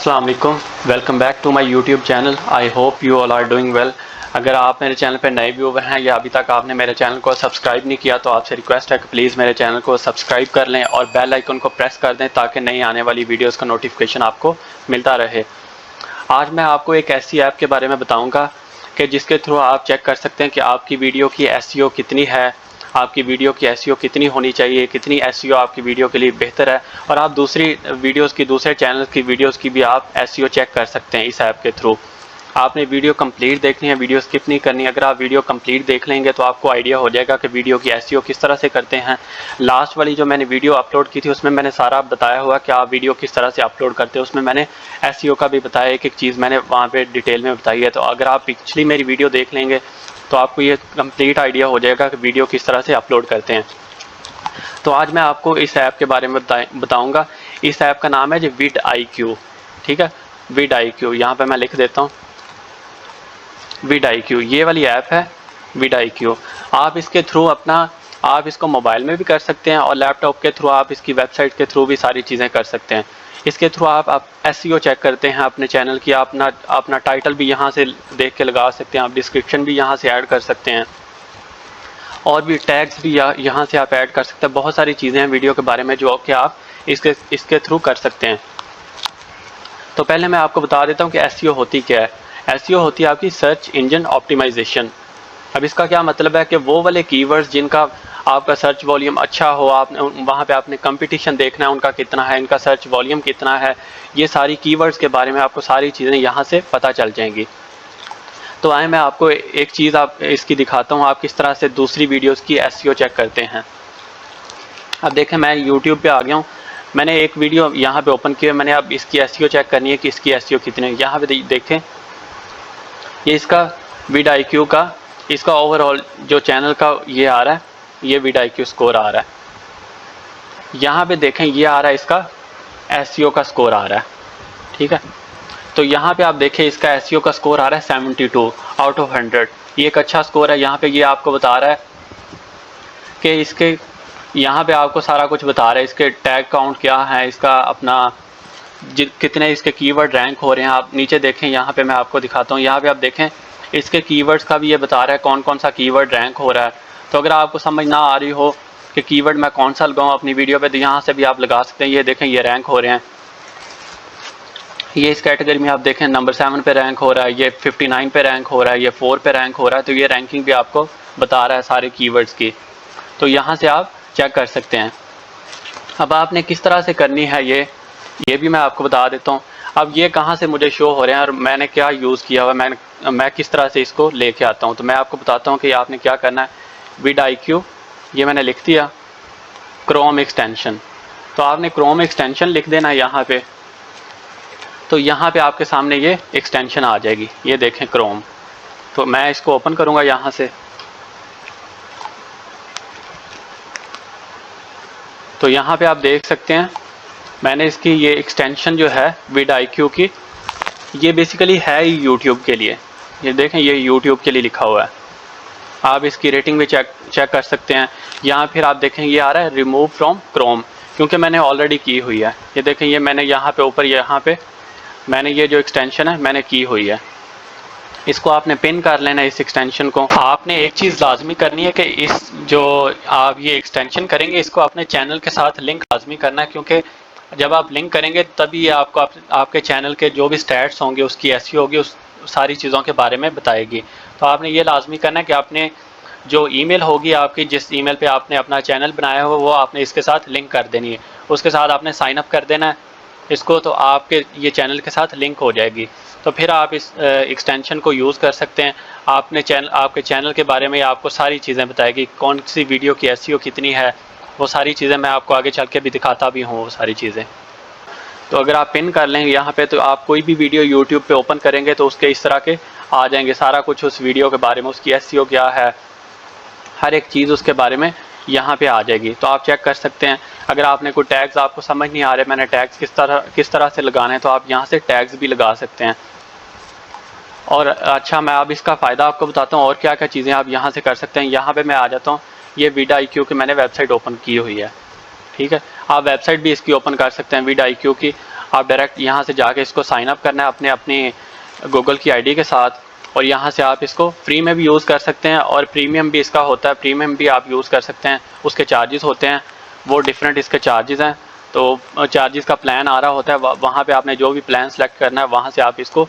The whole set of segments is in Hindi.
अस्सलाम वालेकुम, welcome back to my YouTube channel. I hope you all are doing well. अगर आप मेरे चैनल पर नए व्यूवर हैं या अभी तक आपने मेरे चैनल को सब्सक्राइब नहीं किया तो आपसे रिक्वेस्ट है कि प्लीज़ मेरे चैनल को सब्सक्राइब कर लें और बेल आइकन को प्रेस कर दें ताकि नई आने वाली वीडियोस का नोटिफिकेशन आपको मिलता रहे। आज मैं आपको एक ऐसी ऐप के बारे में बताऊँगा कि जिसके थ्रू आप चेक कर सकते हैं कि आपकी वीडियो की एसईओ कितनी है, आपकी वीडियो की एसईओ कितनी होनी चाहिए, कितनी एसईओ आपकी वीडियो के लिए बेहतर है, और आप दूसरी वीडियोस की, दूसरे चैनल की वीडियोस की भी आप एसईओ चेक कर सकते हैं इस ऐप के थ्रू। आपने वीडियो कंप्लीट देखनी है, वीडियो स्किप नहीं करनी। अगर आप वीडियो कंप्लीट देख लेंगे तो आपको आइडिया हो जाएगा कि वीडियो की एसईओ किस तरह से करते हैं। लास्ट वाली जो मैंने वीडियो अपलोड की थी उसमें मैंने सारा बताया हुआ कि आप वीडियो किस तरह से अपलोड करते हैं। उसमें मैंने एसईओ का भी बताया, एक एक चीज़ मैंने वहाँ पे डिटेल में बताई है। तो अगर आप पिछली मेरी वीडियो देख लेंगे तो आपको ये कंप्लीट आइडिया हो जाएगा कि वीडियो किस तरह से अपलोड करते हैं। तो आज मैं आपको इस ऐप के बारे में बताऊंगा। इस ऐप का नाम है जी vidIQ। ठीक है, vidIQ, यहाँ पे मैं लिख देता हूँ vidIQ, ये वाली ऐप है vidIQ। आप इसके थ्रू आप इसको मोबाइल में भी कर सकते हैं और लैपटॉप के थ्रू आप इसकी वेबसाइट के थ्रू भी सारी चीज़ें कर सकते हैं। इसके थ्रू आप एसईओ चेक करते हैं अपने चैनल की। अपना टाइटल भी यहाँ से देख के लगा सकते हैं, आप डिस्क्रिप्शन भी यहाँ से ऐड कर सकते हैं और भी टैग्स भी यहाँ से आप ऐड कर सकते हैं। बहुत सारी चीज़ें हैं वीडियो के बारे में जो कि आप इसके थ्रू कर सकते हैं। तो पहले मैं आपको बता देता हूँ कि एसईओ होती क्या है। एसईओ होती है आपकी सर्च इंजन ऑप्टिमाइजेशन। अब इसका क्या मतलब है कि वो वाले कीवर्ड्स जिनका आपका सर्च वॉल्यूम अच्छा हो, आप वहाँ पे आपने कंपटीशन देखना है उनका कितना है, इनका सर्च वॉल्यूम कितना है, ये सारी कीवर्ड्स के बारे में आपको सारी चीज़ें यहाँ से पता चल जाएंगी। तो आए मैं आपको एक चीज़ आप इसकी दिखाता हूँ, आप किस तरह से दूसरी वीडियोस की एसईओ चेक करते हैं। अब देखें, मैं यूट्यूब पे आ गया हूँ। मैंने एक वीडियो यहाँ पे ओपन किया, मैंने अब इसकी एसईओ चेक करनी है कि इसकी एसईओ कितनी है। यहाँ पे देखें, ये इसका vidIQ का इसका ओवरऑल जो चैनल का ये आ रहा है, ये vidIQ स्कोर आ रहा है। यहाँ पे देखें, ये आ रहा है इसका एसईओ का स्कोर आ रहा है। ठीक है, तो यहाँ पे आप देखें इसका एसईओ का स्कोर आ रहा है 72 आउट ऑफ 100। ये एक अच्छा स्कोर है। यहाँ पे ये आपको बता रहा है कि इसके यहाँ पे आपको सारा कुछ बता रहा है, इसके टैग काउंट क्या है, इसका अपना कितने इसके कीवर्ड रैंक हो रहे हैं। आप नीचे देखें, यहाँ पे मैं आपको दिखाता हूँ। यहाँ पे आप देखें इसके कीवर्ड्स का भी ये बता रहा है कौन कौन सा कीवर्ड रैंक हो रहा है। तो अगर आपको समझ ना आ रही हो कि कीवर्ड मैं कौन सा लगाऊँ अपनी वीडियो पे, तो यहाँ से भी आप लगा सकते हैं। ये देखें, ये रैंक हो रहे हैं। ये इस कैटेगरी में आप देखें नंबर 7 पे रैंक हो रहा है, ये 59 पे रैंक हो रहा है, ये 4 पे रैंक हो रहा है। तो ये रैंकिंग भी आपको बता रहा है सारे कीवर्ड्स की। तो यहाँ से आप चेक कर सकते हैं। अब आपने किस तरह से करनी है ये भी मैं आपको बता देता हूँ। अब ये कहाँ से मुझे शो हो रहे हैं और मैंने क्या यूज़ किया हुआ, मैं किस तरह से इसको लेके आता हूँ। तो मैं आपको बताता हूँ कि आपने क्या करना है। vidIQ, ये मैंने लिख दिया, क्रोम एक्सटेंशन। तो आपने क्रोम एक्सटेंशन लिख देना है यहाँ पे। तो यहाँ पे आपके सामने ये एक्सटेंशन आ जाएगी, ये देखें क्रोम। तो मैं इसको ओपन करूँगा यहाँ से। तो यहाँ पे आप देख सकते हैं मैंने इसकी ये एक्सटेंशन जो है vidIQ की, ये बेसिकली है ही यूट्यूब के लिए। ये देखें, ये यूट्यूब के लिए लिखा हुआ है। आप इसकी रेटिंग भी चेक कर सकते हैं। यहाँ फिर आप देखें ये आ रहा है रिमूव फ्रॉम क्रोम, क्योंकि मैंने ऑलरेडी की हुई है। ये देखें, ये मैंने यहाँ पे ऊपर यहाँ पे मैंने ये जो एक्सटेंशन है मैंने की हुई है। इसको आपने पिन कर लेना है इस एक्सटेंशन को। आपने एक चीज़ लाजमी करनी है कि इस जो आप ये एक्सटेंशन करेंगे इसको अपने चैनल के साथ लिंक लाजमी करना है, क्योंकि जब आप लिंक करेंगे तभी ये आपको आपके चैनल के जो भी स्टैट्स होंगे, उसकी एसईओ होगी, उस सारी चीज़ों के बारे में बताएगी। तो आपने ये लाजमी करना है कि आपने जो ईमेल होगी आपकी, जिस ईमेल पे आपने अपना चैनल बनाया हो, वो आपने इसके साथ लिंक कर देनी है। उसके साथ आपने साइन अप कर देना है इसको, तो आपके ये चैनल के साथ लिंक हो जाएगी। तो फिर आप इस एक्सटेंशन को यूज़ कर सकते हैं। आपके चैनल के बारे में आपको सारी चीज़ें बताएगी, कौन सी वीडियो की एसईओ कितनी है, वो सारी चीज़ें मैं आपको आगे चल के भी दिखाता भी हूँ वो सारी चीज़ें। तो अगर आप पिन कर लेंगे यहाँ पे, तो आप कोई भी वीडियो यूट्यूब पे ओपन करेंगे तो उसके इस तरह के आ जाएंगे, सारा कुछ उस वीडियो के बारे में, उसकी एसईओ क्या है, हर एक चीज़ उसके बारे में यहाँ पे आ जाएगी। तो आप चेक कर सकते हैं। अगर आपने कोई टैग्स आपको समझ नहीं आ रहे, मैंने टैग्स किस तरह से लगाने हैं, तो आप यहाँ से टैग्स भी लगा सकते हैं। और अच्छा, मैं अब इसका फ़ायदा आपको बताता हूँ और क्या क्या चीज़ें आप यहाँ से कर सकते हैं। यहाँ पे मैं आ जाता हूँ, ये vidIQ की मैंने वेबसाइट ओपन की हुई है। ठीक है, आप वेबसाइट भी इसकी ओपन कर सकते हैं vidIQ की। आप डायरेक्ट यहाँ से जाके इसको साइन अप करना है अपनी गूगल की आईडी के साथ, और यहाँ से आप इसको फ्री में भी यूज़ कर सकते हैं और प्रीमियम भी इसका होता है, प्रीमियम भी आप यूज़ कर सकते हैं। उसके चार्जेस होते हैं, वो डिफरेंट इसके चार्जेस हैं। तो चार्जेस का प्लान आ रहा होता है, वहाँ पे आपने जो भी प्लान सेलेक्ट करना है वहाँ से आप इसको,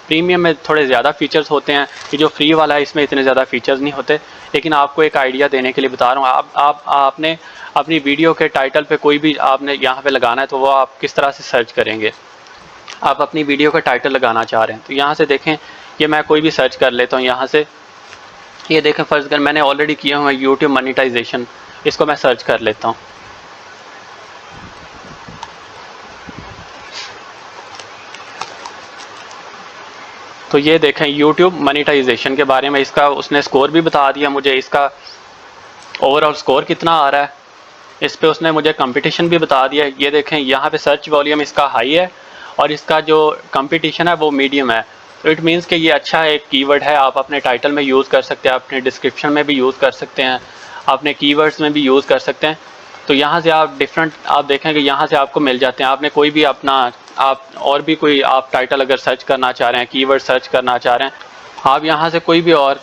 प्रीमियम में थोड़े ज़्यादा फीचर्स होते हैं, ये जो फ्री वाला है इसमें इतने ज़्यादा फीचर्स नहीं होते। लेकिन आपको एक आइडिया देने के लिए बता रहा हूँ, आपने अपनी वीडियो के टाइटल पे कोई भी आपने यहाँ पे लगाना है, तो वो आप किस तरह से सर्च करेंगे। आप अपनी वीडियो का टाइटल लगाना चाह रहे हैं तो यहाँ से देखें, ये मैं कोई भी सर्च कर लेता हूँ यहाँ से। ये देखें, फर्ज कर मैंने ऑलरेडी किया हुआ है यूट्यूब मोनेटाइजेशन, इसको मैं सर्च कर लेता हूँ। तो ये देखें यूट्यूब मोनेटाइजेशन के बारे में, इसका उसने स्कोर भी बता दिया मुझे, इसका ओवरऑल स्कोर कितना आ रहा है। इस पे उसने मुझे कंपटीशन भी बता दिया। ये देखें यहाँ पे सर्च वॉल्यूम इसका हाई है और इसका जो कंपटीशन है वो मीडियम है। तो इट मीन्स कि ये अच्छा एक कीवर्ड है, आप अपने टाइटल में यूज़ कर सकते हैं, अपने डिस्क्रिप्शन में भी यूज़ कर सकते हैं, अपने कीवर्ड्स में भी यूज़ कर सकते हैं। तो यहाँ से आप डिफरेंट आप देखें कि यहाँ से आपको मिल जाते हैं। आपने कोई भी अपना आप और भी कोई आप टाइटल अगर सर्च करना चाह रहे हैं, कीवर्ड सर्च करना चाह रहे हैं, आप यहाँ से कोई भी और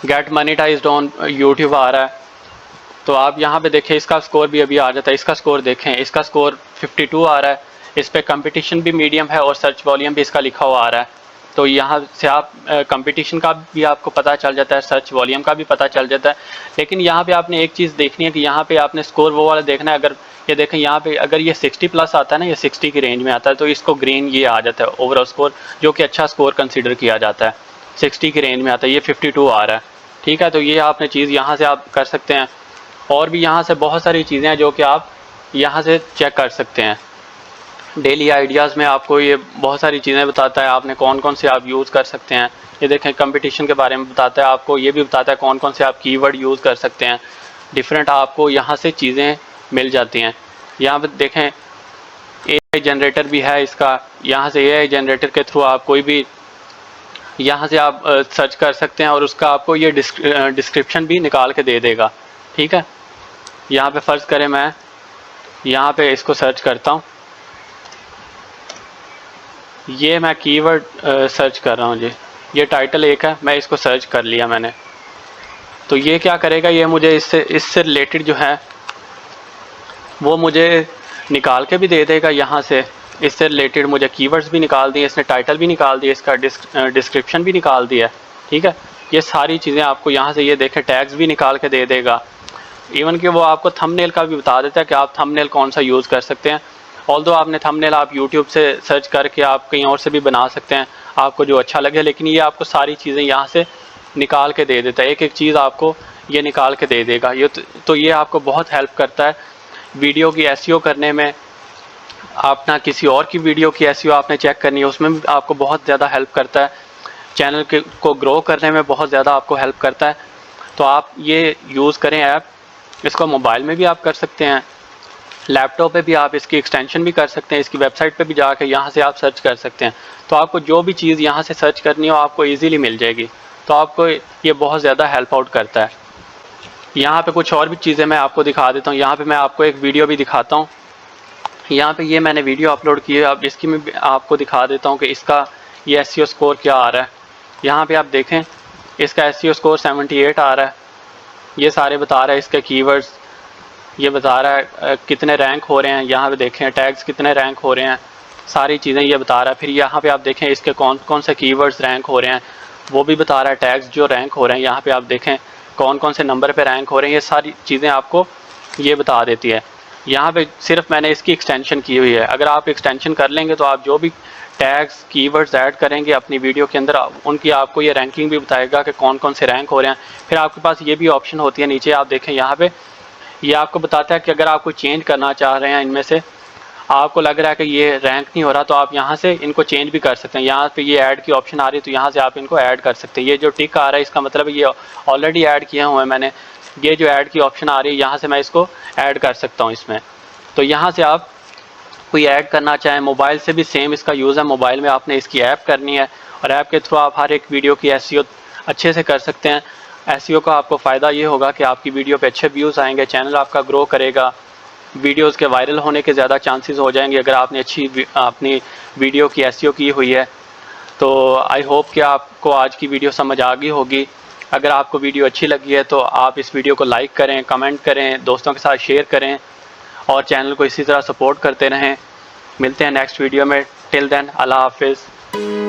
गेट मोनेटाइज्ड ऑन यूट्यूब आ रहा है तो आप यहाँ पे देखें, इसका स्कोर भी अभी आ जाता है। इसका स्कोर देखें, इसका स्कोर 52 आ रहा है। इस पे कंपटीशन भी मीडियम है और सर्च वॉल्यूम भी इसका लिखा हुआ आ रहा है। तो यहाँ से आप कंपटीशन का भी आपको पता चल जाता है, सर्च वॉल्यूम का भी पता चल जाता है। लेकिन यहाँ पे आपने एक चीज़ देखनी है कि यहाँ पे आपने स्कोर वो वाला देखना है। अगर ये देखें यहाँ पे अगर ये 60 प्लस आता है ना, ये 60 की रेंज में आता है, तो इसको ग्रीन ये आ जाता है ओवरऑल स्कोर, जो कि अच्छा स्कोर कंसिडर किया जाता है। 60 की रेंज में आता है, ये 52 आ रहा है। ठीक है, तो ये आपने चीज़ यहाँ से आप कर सकते हैं। और भी यहाँ से बहुत सारी चीज़ें हैं जो कि आप यहाँ से चेक कर सकते हैं। डेली आइडियाज़ में आपको ये बहुत सारी चीज़ें बताता है, आपने कौन कौन से आप यूज़ कर सकते हैं। ये देखें, कंपटीशन के बारे में बताता है आपको, ये भी बताता है कौन कौन से आप कीवर्ड यूज़ कर सकते हैं। डिफरेंट आपको यहाँ से चीज़ें मिल जाती हैं। यहाँ पर देखें, AI जनरेटर भी है इसका। यहाँ से AI जनरेटर के थ्रू आप कोई भी यहाँ से आप सर्च कर सकते हैं और उसका आपको ये डिस्क्रिप्शन भी निकाल के दे देगा। ठीक है, यहाँ पे फ़र्ज़ करें मैं यहाँ पे इसको सर्च करता हूँ, ये मैं कीवर्ड सर्च कर रहा हूँ जी, ये टाइटल एक है, मैं इसको सर्च कर लिया मैंने। तो ये क्या करेगा, ये मुझे इससे रिलेटेड जो है वो मुझे निकाल के भी दे देगा। यहाँ से इससे रिलेटेड मुझे कीवर्ड्स भी निकाल दिए, इसने टाइटल भी निकाल दिया, इसका डिस्क्रिप्शन भी निकाल दिया। ठीक है, ये सारी चीज़ें आपको यहाँ से ये देखें टैग्स भी निकाल के दे देगा। इवन कि वो आपको थंबनेल का भी बता देता है कि आप थंबनेल कौन सा यूज़ कर सकते हैं। ऑल्दो आपने थंबनेल आप यूट्यूब से सर्च करके आप कहीं और से भी बना सकते हैं, आपको जो अच्छा लगे, लेकिन ये आपको सारी चीज़ें यहाँ से निकाल के दे देता है। एक एक चीज़ आपको ये निकाल के दे देगा। ये तो ये आपको बहुत हेल्प करता है वीडियो की एसईओ करने में। अपना किसी और की वीडियो की एसईओ आपने चेक करनी है, उसमें भी आपको बहुत ज़्यादा हेल्प करता है। चैनल को ग्रो करने में बहुत ज़्यादा आपको हेल्प करता है। तो आप ये यूज़ करें ऐप। इसको मोबाइल में भी आप कर सकते हैं, लैपटॉप पे भी आप इसकी एक्सटेंशन भी कर सकते हैं, इसकी वेबसाइट पे भी जाकर यहाँ से आप सर्च कर सकते हैं। तो आपको जो भी चीज़ यहाँ से सर्च करनी हो आपको इजीली मिल जाएगी। तो आपको ये बहुत ज़्यादा हेल्प आउट करता है। यहाँ पे कुछ और भी चीज़ें मैं आपको दिखा देता हूँ। यहाँ पे मैं आपको एक वीडियो भी दिखाता हूँ। यहाँ पे ये मैंने वीडियो अपलोड की है, अब इसकी मैं आपको दिखा देता हूँ कि इसका ये एसईओ स्कोर क्या आ रहा है। यहाँ पर आप देखें, इसका एसईओ स्कोर 78 आ रहा है। ये सारे बता रहा है इसके कीवर्ड्स, ये बता रहा है कितने रैंक हो रहे हैं। यहाँ पे देखें टैग्स कितने रैंक हो रहे हैं, सारी चीज़ें ये बता रहा है। फिर यहाँ पे आप देखें इसके कौन कौन से कीवर्ड्स रैंक हो रहे हैं, वो भी बता रहा है। टैग्स जो रैंक हो रहे हैं यहाँ पे आप देखें कौन कौन से नंबर पे रैंक हो रहे हैं, ये सारी चीज़ें आपको ये बता देती है। यहाँ पे सिर्फ मैंने इसकी एक्सटेंशन की हुई है। अगर आप एक्सटेंशन कर लेंगे तो आप जो भी टैग्स कीवर्ड्स ऐड करेंगे अपनी वीडियो के अंदर, उनकी आपको ये रैंकिंग भी बताएगा कि कौन कौन से रैंक हो रहे हैं। फिर आपके पास ये भी ऑप्शन होती है नीचे, आप देखें यहाँ पे ये आपको बताता है कि अगर आप कोई चेंज करना चाह रहे हैं, इनमें से आपको लग रहा है कि ये रैंक नहीं हो रहा, तो आप यहाँ से इनको चेंज भी कर सकते हैं। यहाँ पे ये ऐड की ऑप्शन आ रही है, तो यहाँ से आप इनको ऐड कर सकते हैं। ये जो टिक आ रहा है इसका मतलब ये ऑलरेडी ऐड किया हुआ है मैंने। ये जो ऐड की ऑप्शन आ रही है यहाँ से मैं इसको ऐड कर सकता हूँ इसमें। तो यहाँ से आप कोई ऐड करना चाहें, मोबाइल से भी सेम इसका यूज़ है। मोबाइल में आपने इसकी ऐप करनी है और ऐप के थ्रू आप हर एक वीडियो की एसईओ अच्छे से कर सकते हैं। एसईओ का आपको फ़ायदा ये होगा कि आपकी वीडियो पे अच्छे व्यूज़ आएंगे, चैनल आपका ग्रो करेगा। वीडियोस के वायरल होने के ज़्यादा चांसेस हो जाएंगे अगर आपने अपनी वीडियो की एसईओ की हुई है। तो आई होप कि आपको आज की वीडियो समझ आ गई होगी। अगर आपको वीडियो अच्छी लगी है तो आप इस वीडियो को लाइक करें, कमेंट करें, दोस्तों के साथ शेयर करें और चैनल को इसी तरह सपोर्ट करते रहें। मिलते हैं नेक्स्ट वीडियो में। टिल देन अल्लाह हाफिज़।